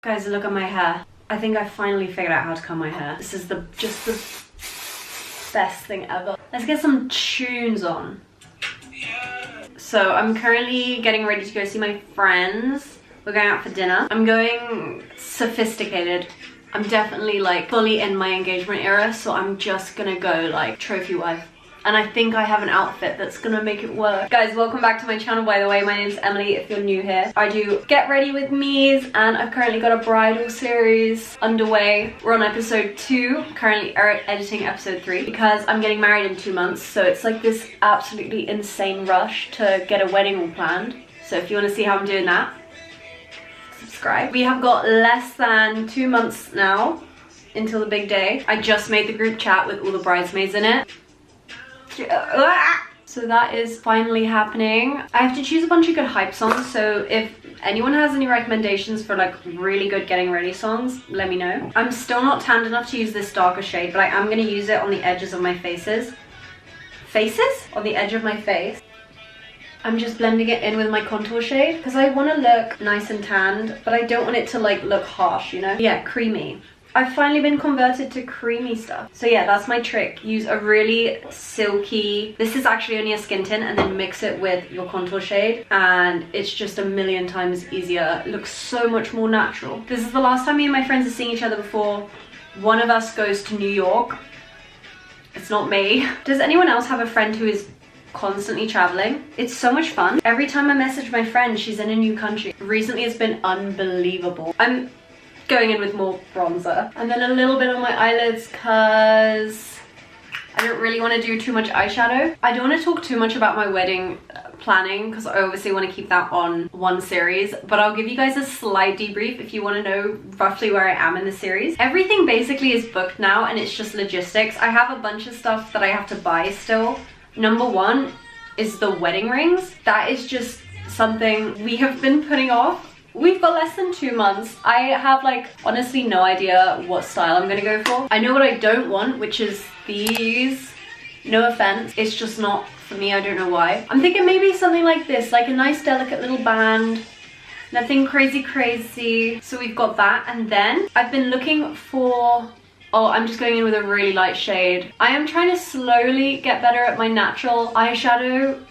Guys, look at my hair. I think I finally figured out how to comb my hair. This is just the best thing ever. Let's get some tunes on. So I'm currently getting ready to go see my friends. We're going out for dinner. I'm going sophisticated. I'm definitely like fully in my engagement era, so I'm just gonna go like trophy wife. And I think I have an outfit that's gonna make it work. Guys, welcome back to my channel, by the way. My name's Emily, if you're new here. I do get ready with me's, and I've currently got a bridal series underway. We're on episode 2, currently editing episode 3, because I'm getting married in 2 months, so it's like this absolutely insane rush to get a wedding all planned. So if you wanna see how I'm doing that, subscribe. We have got less than 2 months now until the big day. I just made the group chat with all the bridesmaids in it. So that is finally happening. I have to choose a bunch of good hype songs, so if anyone has any recommendations for like really good getting ready songs, let me know. I'm still not tanned enough to use this darker shade, but I'm gonna use it on the edges of my faces. On the edge of my face. I'm just blending it in with my contour shade because I want to look nice and tanned, but I don't want it to like look harsh, you know? Yeah, creamy. I've finally been converted to creamy stuff. So yeah, that's my trick. Use a really silky, this is actually only a skin tint, and then mix it with your contour shade, and it's just a million times easier. It looks so much more natural. This is the last time me and my friends are seeing each other before one of us goes to New York. It's not me. Does anyone else have a friend who is constantly traveling? It's so much fun. Every time I message my friend, she's in a new country. Recently it's been unbelievable. I'm going in with more bronzer and then a little bit on my eyelids because I don't really want to do too much eyeshadow. I don't want to talk too much about my wedding planning because I obviously want to keep that on one series, but I'll give you guys a slight debrief if you want to know roughly where I am in the series. Everything basically is booked now and it's just logistics. I have a bunch of stuff that I have to buy still. Number one is the wedding rings. That is just something we have been putting off. We've got less than 2 months. I have like honestly no idea what style I'm gonna go for. I know what I don't want, which is these. No offense, it's just not for me. I don't know why. I'm thinking maybe something like this, like a nice delicate little band. Nothing crazy. So we've got that, and then I've been looking for, oh, I'm just going in with a really light shade. I am trying to slowly get better at my natural eyeshadow.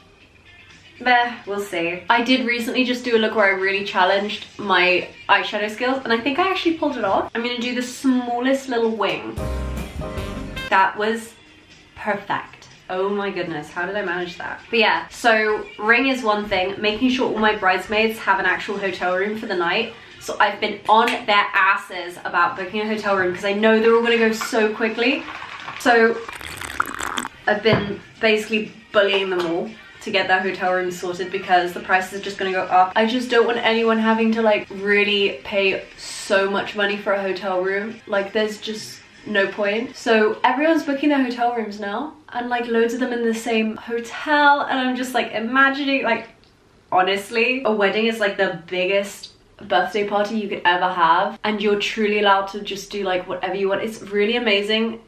We'll see. I did recently just do a look where I really challenged my eyeshadow skills, and I think I actually pulled it off. I'm gonna do the smallest little wing. That was perfect. Oh my goodness, how did I manage that? But yeah, so ring is one thing. Making sure all my bridesmaids have an actual hotel room for the night. So I've been on their asses about booking a hotel room because I know they're all gonna go so quickly. So I've been basically bullying them all to get their hotel room sorted because the prices are just gonna go up. I just don't want anyone having to like really pay so much money for a hotel room. Like there's just no point. So everyone's booking their hotel rooms now, and like loads of them in the same hotel, and I'm just like imagining, like honestly, a wedding is like the biggest birthday party you could ever have, and you're truly allowed to just do like whatever you want. It's really amazing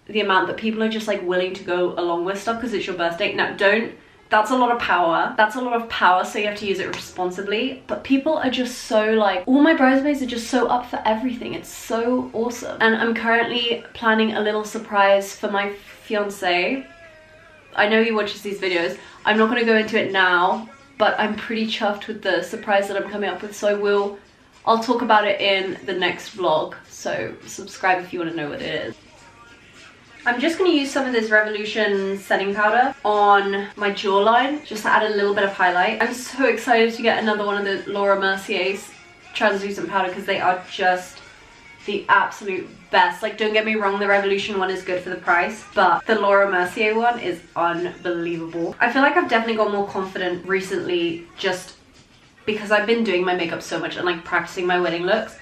the amount that people are just like willing to go along with stuff because it's your birthday. Now that's a lot of power. That's a lot of power, so you have to use it responsibly. But people are just so like, all my bridesmaids are just so up for everything. It's so awesome. And I'm currently planning a little surprise for my fiance. I know he watches these videos. I'm not gonna go into it now, but I'm pretty chuffed with the surprise that I'm coming up with, so I'll talk about it in the next vlog. So subscribe if you wanna know what it is. I'm just going to use some of this Revolution setting powder on my jawline just to add a little bit of highlight. I'm so excited to get another one of the Laura Mercier's translucent powder because they are just the absolute best. Like, don't get me wrong, the Revolution one is good for the price, but the Laura Mercier one is unbelievable. I feel like I've definitely got more confident recently just because I've been doing my makeup so much and like practicing my wedding looks.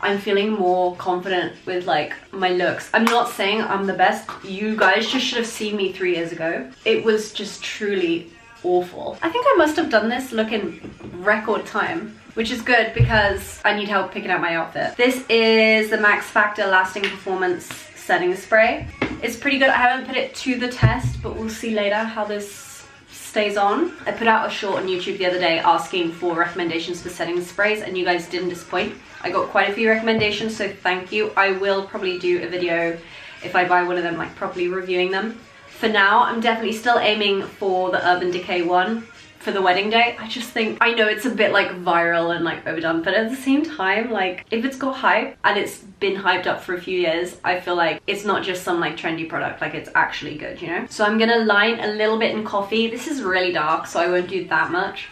I'm feeling more confident with like my looks. I'm not saying I'm the best. You guys just should have seen me 3 years ago. It was just truly awful. I think I must have done this look in record time, which is good because I need help picking out my outfit. This is the Max Factor Lasting Performance Setting Spray. It's pretty good. I haven't put it to the test, but we'll see later how this stays on. I put out a short on YouTube the other day asking for recommendations for setting sprays, and you guys didn't disappoint. I got quite a few recommendations, so thank you. I will probably do a video if I buy one of them, like properly reviewing them. For now, I'm definitely still aiming for the Urban Decay one for the wedding day. I just think, I know it's a bit like viral and like overdone, but at the same time, like if it's got hype and it's been hyped up for a few years, I feel like it's not just some like trendy product, like it's actually good, you know? So I'm gonna line a little bit in coffee. This is really dark, so I won't do that much.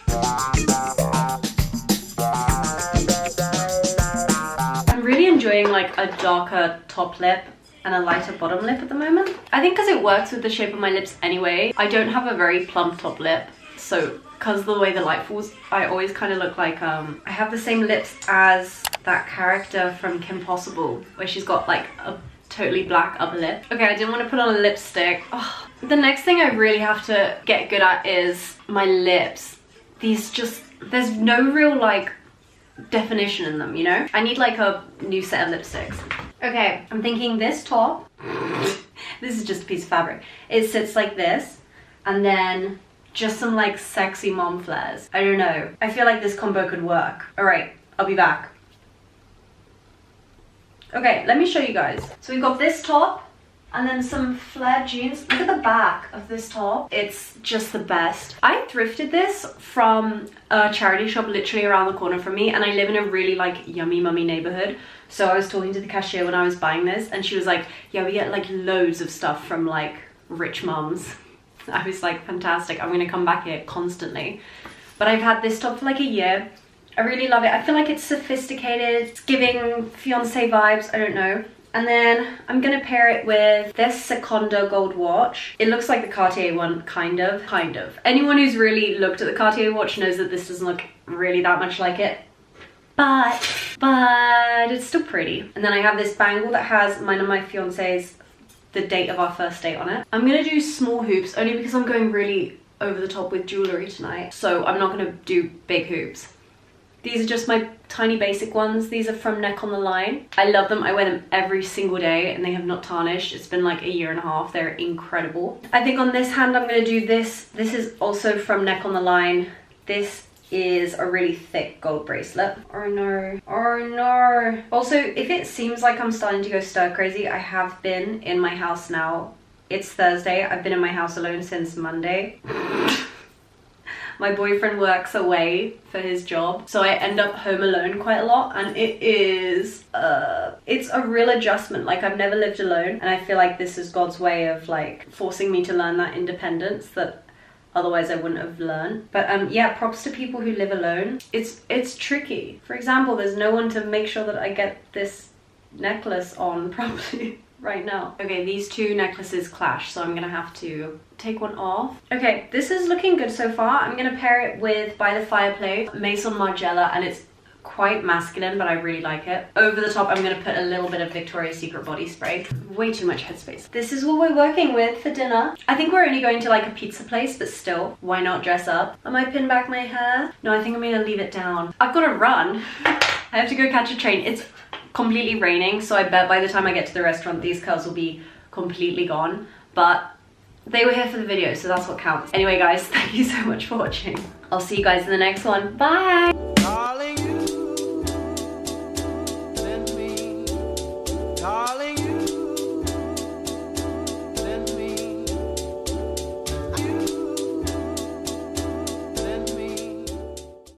I'm really enjoying like a darker top lip and a lighter bottom lip at the moment. I think because it works with the shape of my lips anyway. I don't have a very plump top lip, so because of the way the light falls, I always kind of look like I have the same lips as that character from Kim Possible, where she's got like a totally black upper lip. Okay, I didn't want to put on a lipstick. Oh, the next thing I really have to get good at is my lips. These just, there's no real like definition in them, you know? I need like a new set of lipsticks. Okay, I'm thinking this top, this is just a piece of fabric. It sits like this, and then just some like sexy mom flares. I don't know. I feel like this combo could work. All right, I'll be back. Okay, let me show you guys. So we've got this top and then some flared jeans. Look at the back of this top. It's just the best. I thrifted this from a charity shop literally around the corner from me, and I live in a really like yummy mummy neighborhood. So I was talking to the cashier when I was buying this, and she was like, yeah, we get like loads of stuff from like rich mums. I was like, fantastic, I'm gonna come back here constantly. But I've had this top for like a year. I really love it. I feel like it's sophisticated, it's giving fiance vibes, I don't know. And then I'm gonna pair it with this Seconda gold watch. It looks like the Cartier one, kind of. Anyone who's really looked at the Cartier watch knows that this doesn't look really that much like it. But it's still pretty. And then I have this bangle that has mine and my fiance's, the date of our first date on it. I'm gonna do small hoops only because I'm going really over the top with jewelry tonight. So I'm not gonna do big hoops. These are just my tiny basic ones. These are from Neck on the Line. I love them. I wear them every single day and they have not tarnished. It's been like a year and a half. They're incredible. I think on this hand, I'm gonna do this. This is also from Neck on the Line. This is a really thick gold bracelet. Oh no, oh no. Also, if it seems like I'm starting to go stir crazy, I have been in my house now. It's Thursday. I've been in my house alone since Monday. My boyfriend works away for his job, so I end up home alone quite a lot, and it is, it's a real adjustment. Like, I've never lived alone, and I feel like this is God's way of like forcing me to learn that independence that otherwise I wouldn't have learned. But yeah, props to people who live alone. It's tricky. For example, there's no one to make sure that I get this necklace on properly right now. Okay, these two necklaces clash, so I'm gonna have to take one off. Okay, this is looking good so far. I'm gonna pair it with By the Fireplace Maison Margiela, and it's quite masculine, but I really like it. Over the top, I'm gonna put a little bit of Victoria's Secret body spray. Way too much headspace. This is what we're working with for dinner. I think we're only going to like a pizza place, but still, why not dress up? I might pin back my hair. No, I think I'm gonna leave it down. I've gotta run. I have to go catch a train. It's completely raining, so I bet by the time I get to the restaurant, these curls will be completely gone. But they were here for the video, so that's what counts. Anyway, guys, thank you so much for watching. I'll see you guys in the next one. Bye!